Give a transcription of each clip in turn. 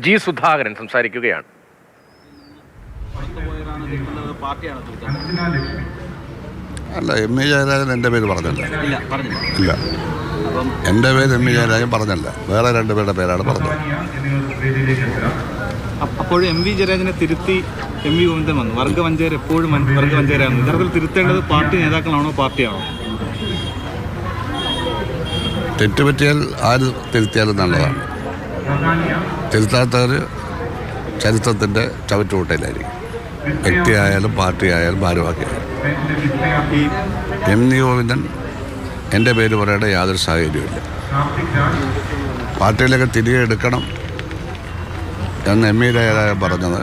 G Sudhakaran സംസാരിക്കുകയാണ്. അല്ല, M V Jayarajan എൻ്റെ പേര് പറഞ്ഞല്ല. ഇല്ല, എൻ്റെ പേര് എം വി ജയരാജൻ പറഞ്ഞല്ല, വേറെ രണ്ടുപേരുടെ പേരാണ് പറഞ്ഞത്. അപ്പോഴും എം വി ജയരാജനെ തിരുത്തി എം വി ഗോവിന്ദൻ വന്നു. വർഗവഞ്ചേർ എപ്പോഴും വർഗവഞ്ചേരാണ്. യഥാർത്ഥത്തിൽ തിരുത്തേണ്ടത് പാർട്ടി നേതാക്കളാണോ പാർട്ടിയാണോ? തെറ്റുപറ്റിയാൽ ആര് തിരുത്തിയാലും നല്ലതാണ്. തിരുത്താത്തവർ ചരിത്രത്തിൻ്റെ ചവറ്റുകൂട്ടയിലായിരിക്കും. വ്യക്തിയായാലും പാർട്ടിയായാലും ഭാരവാഹിയായാലും. എം വി ഗോവിന്ദൻ എൻ്റെ പേര് പറയേണ്ട യാതൊരു സാഹചര്യമില്ല. പാർട്ടിയിലൊക്കെ തിരികെ എടുക്കണം എന്ന് എം വി ജയരാജൻ പറഞ്ഞത്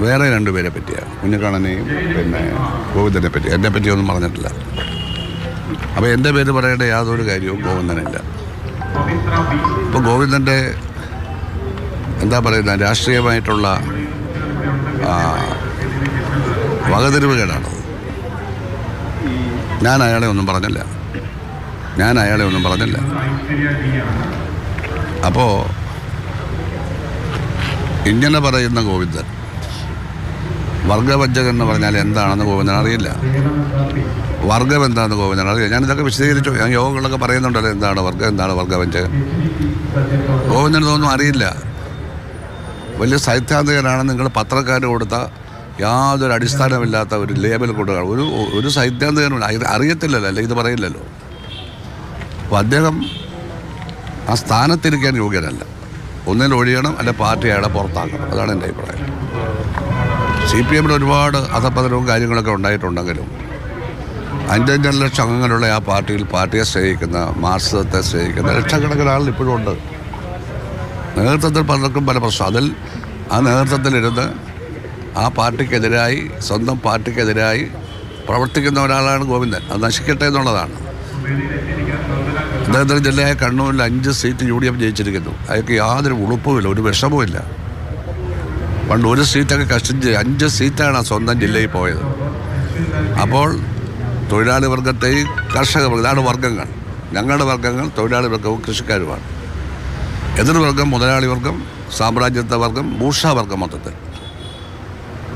വേറെ രണ്ടുപേരെ പറ്റിയാണ്, കുഞ്ഞിക്കണ്ണനെയും പിന്നെ ഗോവിന്ദനെ പറ്റി. എന്നെ പറ്റിയൊന്നും പറഞ്ഞിട്ടില്ല. അപ്പോൾ എൻ്റെ പേര് പറയേണ്ട യാതൊരു കാര്യവും ഗോവിന്ദനില്ല. ഇപ്പോൾ ഗോവിന്ദൻ്റെ എന്താ പറയുന്ന രാഷ്ട്രീയമായിട്ടുള്ള വകതിരിവുകേടാണത്. ഞാൻ അയാളെ ഒന്നും പറഞ്ഞില്ല. അപ്പോൾ ഇങ്ങനെ പറയുന്ന ഗോവിന്ദൻ വർഗവഞ്ചകൻ എന്ന് പറഞ്ഞാൽ എന്താണെന്ന് ഗോവിന്ദൻ അറിയില്ല. വർഗം എന്താണെന്ന് ഗോവിന്ദൻ അറിയില്ല. ഞാനിതൊക്കെ വിശദീകരിച്ചു. ഞാൻ യോഗങ്ങളൊക്കെ പറയുന്നുണ്ടല്ലോ, എന്താണ് വർഗം, എന്താണ് വർഗവഞ്ചകൻ. ഗോവിന്ദനൊന്നും അറിയില്ല. വലിയ സൈദ്ധാന്തികനാണ്. നിങ്ങൾ പത്രക്കാർ കൊടുത്ത യാതൊരു അടിസ്ഥാനമില്ലാത്ത ഒരു ലേബൽ കൊടുക്കുക. ഒരു സൈദ്ധാന്തികനുണ്ട്, അറിയത്തില്ലല്ലോ, അല്ലെ ഇത് പറയില്ലല്ലോ. അപ്പോൾ അദ്ദേഹം ആ സ്ഥാനത്തിരിക്കാൻ യോഗ്യനല്ല. ഒന്നിൽ ഒഴിയണം, അല്ലെ പാർട്ടി അയാളെ പുറത്താക്കണം. അതാണ് എൻ്റെ അഭിപ്രായം. CPM ഒരുപാട് അധപതനവും കാര്യങ്ങളൊക്കെ ഉണ്ടായിട്ടുണ്ടെങ്കിലും 5 ലക്ഷം അംഗങ്ങളുള്ള ആ പാർട്ടിയെ സ്നേഹിക്കുന്ന, മാർക്സിസത്തെ സ്നേഹിക്കുന്ന ലക്ഷക്കണക്കിന് ആളുകൾ ഇപ്പോഴും ഉണ്ട്. നേതൃത്വത്തിൽ പലർക്കും പല പ്രശ്നം. അതിൽ ആ നേതൃത്വത്തിലിരുന്ന് ആ പാർട്ടിക്കെതിരായി, സ്വന്തം പാർട്ടിക്കെതിരായി പ്രവർത്തിക്കുന്ന ഒരാളാണ് ഗോവിന്ദൻ. അത് നശിക്കട്ടെ എന്നുള്ളതാണ്. അദ്ദേഹത്തിൻ്റെ ജില്ലയായ കണ്ണൂരിൽ 5 സീറ്റ് UDF ജയിച്ചിരിക്കുന്നു. അയാൾക്ക് യാതൊരു ഉളുപ്പുമില്ല, ഒരു വിഷമവുമില്ല. പണ്ട് ഒരു സീറ്റൊക്കെ കഷ്ടിച്ച് 5 സീറ്റാണ് സ്വന്തം ജില്ലയിൽ പോയത്. അപ്പോൾ തൊഴിലാളി വർഗത്തെയും കർഷക വർഗം, ഇതാണ് വർഗങ്ങൾ. ഞങ്ങളുടെ വർഗങ്ങൾ തൊഴിലാളി വർഗവും കൃഷിക്കാരുമാണ്. എതിർവർഗം മുതലാളി വർഗം, സാമ്രാജ്യത്വ വർഗം, ഭൂഷാവർഗം. മൊത്തത്തിൽ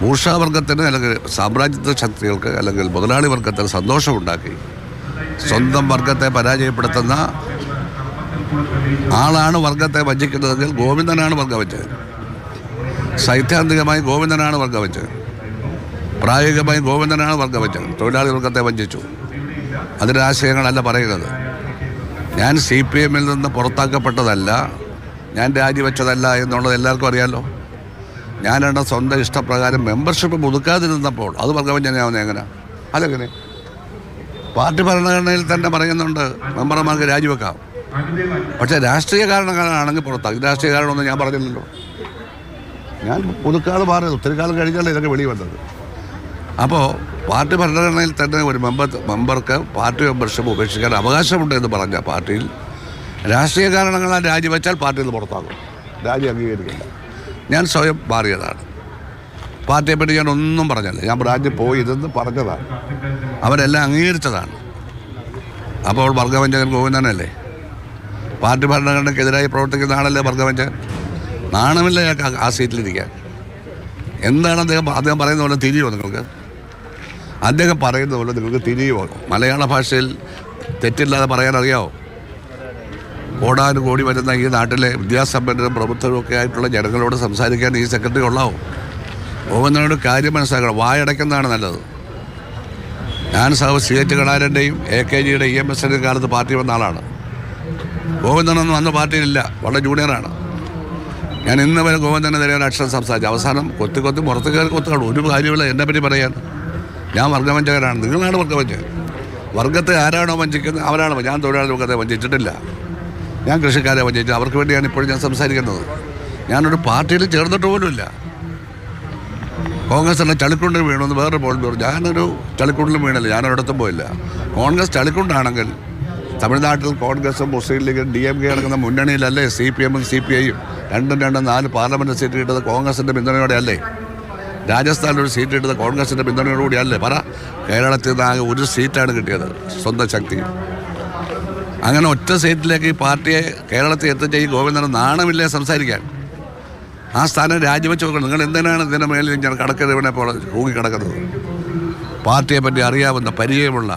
ഭൂഷാവർഗത്തിന് അല്ലെങ്കിൽ സാമ്രാജ്യത്വ ശക്തികൾക്ക് അല്ലെങ്കിൽ മുതലാളി വർഗത്തിന് സന്തോഷമുണ്ടാക്കി സ്വന്തം വർഗത്തെ പരാജയപ്പെടുത്തുന്ന ആളാണ് വർഗത്തെ വഞ്ചിക്കുന്നതെങ്കിൽ ഗോവിന്ദനാണ് വർഗവഞ്ചകൻ. സൈദ്ധാന്തികമായി ഗോവിന്ദനാണ് വർഗവഞ്ചകൻ. പ്രായോഗികമായി ഗോവിന്ദനാണ് വർഗവഞ്ചകൻ. തൊഴിലാളി വർഗത്തെ വഞ്ചിച്ചു. അതിൻ്റെ ആശയങ്ങളല്ല പറയുന്നത്. ഞാൻ CPMൽ നിന്ന് പുറത്താക്കപ്പെട്ടതല്ല, ഞാൻ രാജിവെച്ചതല്ല എന്നുള്ളത് എല്ലാവർക്കും അറിയാമല്ലോ. ഞാൻ എൻ്റെ സ്വന്തം ഇഷ്ടപ്രകാരം മെമ്പർഷിപ്പ് പുതുക്കാതിരുന്നപ്പോൾ അത് വർഗവഞ്ചനയാവുന്നത് എങ്ങനെ? അതെങ്ങനെ? പാർട്ടി ഭരണഘടനയിൽ തന്നെ പറയുന്നുണ്ട് മെമ്പർമാർക്ക് രാജിവെക്കാം. പക്ഷേ രാഷ്ട്രീയ കാരണങ്ങളാണെങ്കിൽ പുറത്താക്കും. രാഷ്ട്രീയ കാരണമൊന്നും ഞാൻ പറഞ്ഞില്ലല്ലോ. ഞാൻ പുതുക്കാതെ മാറിയത് ഒത്തിരി കാലം കഴിഞ്ഞാലേ ഇതൊക്കെ വെളി വന്നത്. അപ്പോൾ പാർട്ടി ഭരണഘടനയിൽ തന്നെ ഒരു മെമ്പർക്ക് പാർട്ടി മെമ്പർഷിപ്പ് ഉപേക്ഷിക്കാൻ അവകാശമുണ്ട് എന്ന് പറഞ്ഞ പാർട്ടിയിൽ രാഷ്ട്രീയ കാരണങ്ങളാൽ രാജിവെച്ചാൽ പാർട്ടിയിൽ നിന്ന് പുറത്താകും. രാജി അംഗീകരിക്കില്ല. ഞാൻ സ്വയം മാറിയതാണ്. പാർട്ടിയെപ്പറ്റി ഞാൻ ഒന്നും പറഞ്ഞല്ല. ഞാൻ രാജ്യം പോയി ഇതെന്ന് പറഞ്ഞതാണ്. അവരെല്ലാം അംഗീകരിച്ചതാണ്. അപ്പോൾ വർഗവഞ്ചകൻ ഗോവിന്ദനല്ലേ? പാർട്ടി ഭരണഘടനയ്ക്കെതിരായി പ്രവർത്തിക്കുന്ന ആളല്ലേ വർഗവഞ്ചകൻ? നാണമില്ല ആ സീറ്റിലിരിക്കാൻ. എന്താണ് അദ്ദേഹം പറയുന്ന പോലെ തിരിയുമോ നിങ്ങൾക്ക്? അദ്ദേഹം പറയുന്ന പോലെ നിങ്ങൾക്ക് തിരിയുമോ? മലയാള ഭാഷയിൽ തെറ്റില്ലാതെ പറയാൻ അറിയാമോ? കോടാനുകോടി വരുന്ന ഈ നാട്ടിലെ വിദ്യാസമ്പന്നരും പ്രബുദ്ധരും ഒക്കെ ആയിട്ടുള്ള ജനങ്ങളോട് സംസാരിക്കാൻ ഈ സെക്രട്ടറി കൊള്ളാവോ? ഗോവിന്ദനോട് കാര്യം മനസ്സിലാക്കണം. വായടയ്ക്കുന്നതാണ് നല്ലത്. ഞാൻ CH കണാരൻ്റെയും AKGയുടെ EMSൻ്റെയും കാലത്ത് പാർട്ടി വന്ന ആളാണ്. ഗോവിന്ദനൊന്നും അന്ന് പാർട്ടിയിലില്ല, വളരെ ജൂനിയറാണ്. ഞാൻ ഇന്ന് വരെ ഗോവിന്ദനെതിരെ ഒരു അക്ഷരം സംസാരിച്ചു. അവസാനം കൊത്തി പുറത്ത് കയറി കൊത്തുകയാണ്. ഒരു കാര്യമില്ല എന്നെ പറ്റി പറയാൻ. ഞാൻ വർഗവഞ്ചകനാണ്. നിങ്ങളാണ് വർഗവഞ്ചകൻ. വർഗത്തെ ആരാണോ വഞ്ചിക്കുന്നത് അവരാണ്. ഞാൻ തൊഴിലാളി വർഗത്തെ വഞ്ചിച്ചിട്ടില്ല. ഞാൻ കൃഷിക്കാരെ വഞ്ചിച്ചു. അവർക്ക് വേണ്ടിയാണ് ഇപ്പോഴും ഞാൻ സംസാരിക്കുന്നത്. ഞാനൊരു പാർട്ടിയിൽ ചേർന്നിട്ട് പോലുമില്ല. കോൺഗ്രസ് ചളിക്കുണ്ടിൽ വീണമെന്ന് വേറെ പോലും. ഞാനൊരു ചളിക്കുണ്ടിലും വീണില്ല. ഞാനൊരിടത്തും പോയില്ല. കോൺഗ്രസ് ചളിക്കുണ്ടാണെങ്കിൽ തമിഴ്നാട്ടിൽ കോൺഗ്രസും മുസ്ലിം ലീഗും DMK നടക്കുന്ന മുന്നണിയിലല്ലേ CPMും CPIയും 2-4 പാർലമെൻറ്റ് സീറ്റ് കിട്ടുന്നത് കോൺഗ്രസിൻ്റെ പിന്തുണയോടെ അല്ലേ? രാജസ്ഥാനിലൊരു സീറ്റ് കിട്ടുന്നത് കോൺഗ്രസിൻ്റെ പിന്തുണയോടുകൂടി അല്ലേ? പറ. കേരളത്തിൽ നിന്ന് ആകെ ഒരു സീറ്റാണ് കിട്ടിയത് സ്വന്തം ശക്തി. അങ്ങനെ ഒറ്റ സീറ്റിലേക്ക് ഈ പാർട്ടിയെ കേരളത്തിൽ എത്തിച്ച ഈ ഗോവിന്ദന് നാണമില്ലേ സംസാരിക്കാൻ? ആ സ്ഥാനം രാജിവെച്ച് നോക്കണം. നിങ്ങൾ എന്തിനാണ് ഇതിൻ്റെ മേലിൽ ഞാൻ കടക്കരുവിനെ പോലെ കൂങ്ങി കിടക്കുന്നത്? പാർട്ടിയെ പറ്റി അറിയാവുന്ന പരിചയമുള്ള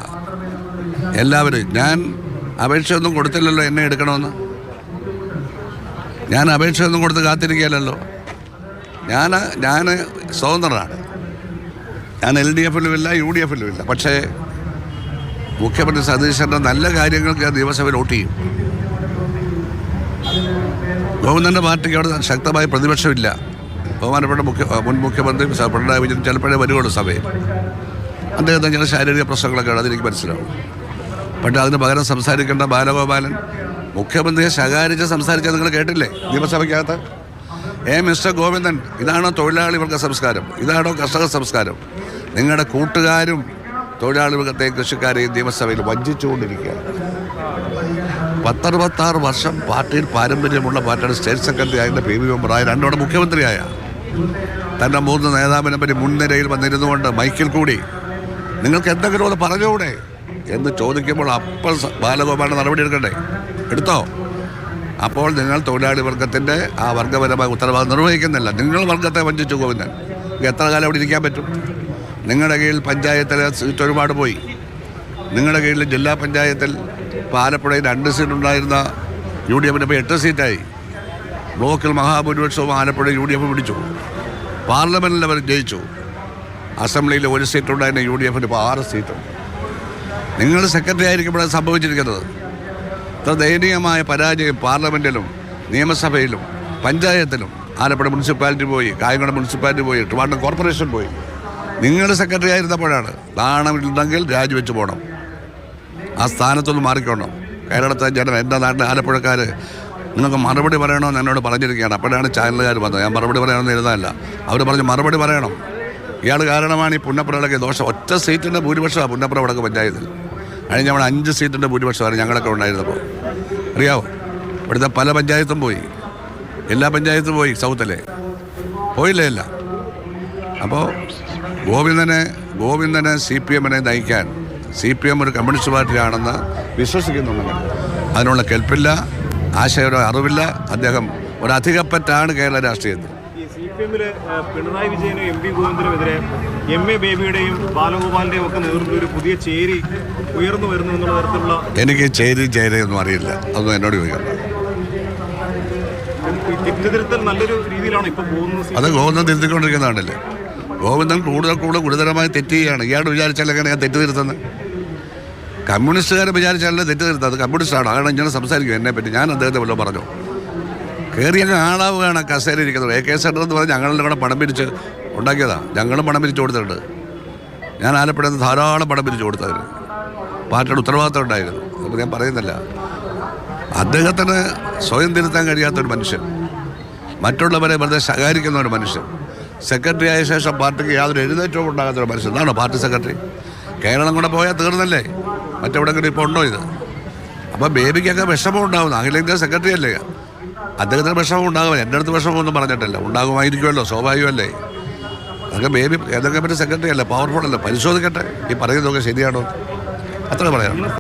എല്ലാവരും. ഞാൻ അപേക്ഷയൊന്നും കൊടുത്തില്ലല്ലോ എന്നെ എടുക്കണമെന്ന്. ഞാൻ അപേക്ഷയൊന്നും കൊടുത്ത് കാത്തിരിക്കുകയല്ലോ. ഞാൻ സ്വതന്ത്രനാണ്. ഞാൻ LDF-ലും ഇല്ല, UDF-ലും ഇല്ല. പക്ഷേ മുഖ്യമന്ത്രി സതീശൻ്റെ നല്ല കാര്യങ്ങൾക്ക് ഞാൻ നിയമസഭയിൽ വോട്ട് ചെയ്യും. ഗവൺമെൻറ് പാർട്ടിക്ക് അവിടെ ശക്തമായ പ്രതിപക്ഷമില്ല. ബഹുമാനപ്പെട്ട മുൻ മുഖ്യമന്ത്രി പിണറായി വിജയൻ ചിലപ്പോഴേ വരുവുള്ളൂ സഭയിൽ. അദ്ദേഹത്തിന് ചില ശാരീരിക പ്രശ്നങ്ങളൊക്കെ ആണ്, അതെനിക്ക് മനസ്സിലാവും. പക്ഷേ അതിന് പകരം സംസാരിക്കേണ്ട ബാലഗോപാലൻ മുഖ്യമന്ത്രിയെ ശകാരിച്ച് സംസാരിച്ചത് നിങ്ങൾ കേട്ടില്ലേ നിയമസഭയ്ക്കകത്ത്? മിസ്റ്റർ ഗോവിന്ദൻ, ഇതാണോ തൊഴിലാളി വർഗ സംസ്കാരം? ഇതാണോ കർഷക സംസ്കാരം? നിങ്ങളുടെ കൂട്ടുകാരും തൊഴിലാളി വർഗത്തെയും കൃഷിക്കാരെയും നിയമസഭയിൽ വഞ്ചിച്ചുകൊണ്ടിരിക്കുകയാണ്. 10-66 വർഷം പാർട്ടിയിൽ പാരമ്പര്യമുള്ള പാർട്ടിയുടെ സ്റ്റേറ്റ് സെക്രട്ടറി ആയ PV മെമ്പറായ 2 തവണ മുഖ്യമന്ത്രിയായ തൻ്റെ 3 നേതാവിനെ പറ്റി മുൻനിരയിൽ വന്നിരുന്നുകൊണ്ട് മൈക്കിൽ കൂടി നിങ്ങൾക്ക് എന്തെങ്കിലും ഒന്ന് പറഞ്ഞുകൂടെ എന്ന് ചോദിക്കുമ്പോൾ അപ്പോൾ ബാലഗോപാലിന് നടപടി എടുക്കണ്ടേ? എടുത്തോ? അപ്പോൾ നിങ്ങൾ തൊഴിലാളി വർഗത്തിൻ്റെ ആ വർഗപരമായ ഉത്തരവാദിത്വം നിർവഹിക്കുന്നില്ല. നിങ്ങൾ വർഗത്തെ വഞ്ചിച്ചു ഗോവിന്ദൻ. എത്ര കാലം അവിടെ ഇരിക്കാൻ പറ്റും? നിങ്ങളുടെ കീഴിൽ പഞ്ചായത്തിലെ സീറ്റ് ഒരുപാട് പോയി. നിങ്ങളുടെ കീഴിൽ ജില്ലാ പഞ്ചായത്തിൽ ഇപ്പോൾ ആലപ്പുഴയിൽ 2 സീറ്റുണ്ടായിരുന്ന UDF-ന് ഇപ്പോൾ 8 സീറ്റായി. ബ്ലോക്കിൽ മഹാഭൂരിപക്ഷവും ആലപ്പുഴ UDF പിടിച്ചു. പാർലമെൻറ്റിൽ അവർ ജയിച്ചു. അസംബ്ലിയിൽ 1 സീറ്റുണ്ടായിരുന്ന UDF-ന് ഇപ്പോൾ 6 സീറ്റുണ്ട്. നിങ്ങൾ സെക്രട്ടറി ആയിരിക്കുമ്പോഴാണ് സംഭവിച്ചിരിക്കുന്നത്. ഇത്ര ദയനീയമായ പരാജയം പാർലമെൻറ്റിലും നിയമസഭയിലും പഞ്ചായത്തിലും. ആലപ്പുഴ മുനിസിപ്പാലിറ്റി പോയി, കായംകുളം മുനിസിപ്പാലിറ്റി പോയി, ട്രിവാൻഡ്രം കോർപ്പറേഷൻ പോയി. നിങ്ങൾ സെക്രട്ടറി ആയിരുന്നപ്പോഴാണ്. നാണമില്ലെങ്കിൽ രാജിവെച്ച് പോകണം. ആ സ്ഥാനത്തൊന്ന് മാറിക്കോണം. കേരളത്തെ ജനം, എൻ്റെ നാട്ടിലെ ആലപ്പുഴക്കാർ നിങ്ങൾക്ക് മറുപടി പറയണമെന്ന് എന്നോട് പറഞ്ഞിരിക്കുകയാണ്. അപ്പോഴാണ് ചാനലുകാർ വന്നത്. ഞാൻ മറുപടി പറയണമെന്ന് എഴുതാനല്ല. അവർ പറഞ്ഞു മറുപടി പറയണം. ഇയാൾ കാരണമാണ് ഈ പുന്നപ്രയിലൊക്കെ ദോഷം. 1 സീറ്റിൻ്റെ ഭൂരിപക്ഷമാണ് പുന്നപ്ര വടക്ക് പഞ്ചായത്തിൽ. കഴിഞ്ഞ നമ്മൾ 5 സീറ്റിൻ്റെ ഭൂരിപക്ഷമാണ് ഞങ്ങളൊക്കെ ഉണ്ടായിരുന്നപ്പോൾ. അറിയാവോ? ഇവിടുത്തെ പല പഞ്ചായത്തും പോയി. എല്ലാ പഞ്ചായത്തും പോയി. സൗത്തിലെ പോയില്ലേ എല്ലാം. അപ്പോൾ ഗോവിന്ദനെ CPM-നെ നയിക്കാൻ CPM ഒരു കമ്മ്യൂണിസ്റ്റ് പാർട്ടിയാണെന്ന് വിശ്വസിക്കുന്നുണ്ടെങ്കിൽ അതിനുള്ള കെൽപ്പില്ല, ആശയപര അറിവില്ല. അദ്ദേഹം ഒരു അധികപ്പറ്റാണ് കേരള രാഷ്ട്രീയത്തിൽ. CPM-ല് പിണറായി വിജയനും MV ഗോവിന്ദനുമെതിരെ MA ബേബിയുടെയും ബാലഗോപാലിന്റെയും ഒക്കെ നേതൃത്വത്തിൽ ഒരു പുതിയ ചേരി ഉയർന്നു വരുന്നു എന്നുള്ള തരത്തിലുള്ള. എനിക്ക് ചേരിയൊന്നും അറിയില്ല. അതൊന്നും എന്നോട് ചോദിക്കണ്ട. തെറ്റിദ്ധരുത്തൽ നല്ലൊരു രീതിയിലാണ് ഇപ്പം പോകുന്നത്. അത് ഗോവിന്ദൻ തിരുത്തിക്കൊണ്ടിരിക്കുന്നതാണല്ലേ. ഗോവിന്ദൻ കൂടുതൽ ഗുരുതരമായി തെറ്റ് ചെയ്യുകയാണ്. ഇയാൾ വിചാരിച്ചാൽ എങ്ങനെയാണ് തെറ്റ് തിരുത്തുന്നത്? കമ്മ്യൂണിസ്റ്റുകാരെ വിചാരിച്ചാലേ തെറ്റ് തിരുത്തുന്നത്. അത് കമ്മ്യൂണിസ്റ്റാണ്. അതാണ് ഇങ്ങനെ സംസാരിക്കും എന്നെപ്പറ്റി. ഞാൻ അദ്ദേഹത്തെ വല്ലതും പറഞ്ഞു കയറി അങ്ങ് ആളാവുകയാണ് കസേര ഇരിക്കുന്നത്. AK സെൻ്റർ എന്ന് പറഞ്ഞാൽ ഞങ്ങളുടെ കൂടെ പണം പിരിച്ച് ഉണ്ടാക്കിയതാണ്. ഞങ്ങളും പണം പിരിച്ചു കൊടുത്തിട്ടുണ്ട്. ഞാൻ ആലപ്പുഴയിൽ നിന്ന് ധാരാളം പണം പിരിച്ചു കൊടുത്തതിന് പാർട്ടിയുടെ ഉത്തരവാദിത്തം ഉണ്ടായിരുന്നു. അപ്പോൾ ഞാൻ പറയുന്നില്ല. അദ്ദേഹത്തിന് സ്വയം തിരുത്താൻ കഴിയാത്തൊരു മനുഷ്യൻ, മറ്റുള്ളവരെ വെറുതെ ശകാരിക്കുന്ന ഒരു മനുഷ്യൻ, സെക്രട്ടറി ആയ ശേഷം പാർട്ടിക്ക് യാതൊരു എഴുന്നേറ്റവും ഉണ്ടാകാത്തൊരു മനുഷ്യൻ. ഇതാണോ പാർട്ടി സെക്രട്ടറി? കേരളം കൂടെ പോയാൽ തീർന്നല്ലേ? മറ്റെവിടെങ്കിലും ഇപ്പോൾ ഉണ്ടോ ഇത്? അപ്പോൾ ബേബിക്കൊക്കെ വിഷമം ഉണ്ടാകുന്നു. അഖിലേന്ത്യാ സെക്രട്ടറി അല്ലേ? അദ്ദേഹത്തിന് വിഷമം ഉണ്ടാകും. എൻ്റെ അടുത്ത് വിഷമമൊന്നും പറഞ്ഞിട്ടില്ല. ഉണ്ടാകുമായിരിക്കുമല്ലോ, സ്വാഭാവികമല്ലേ? അതൊക്കെ ബേബി ഏതൊക്കെ പറ്റി സെക്രട്ടറി അല്ലേ, പവർഫുൾ അല്ലേ? പരിശോധിക്കട്ടെ ഈ പറയുന്നതൊക്കെ ശരിയാണോ? അത്ര പറയാം.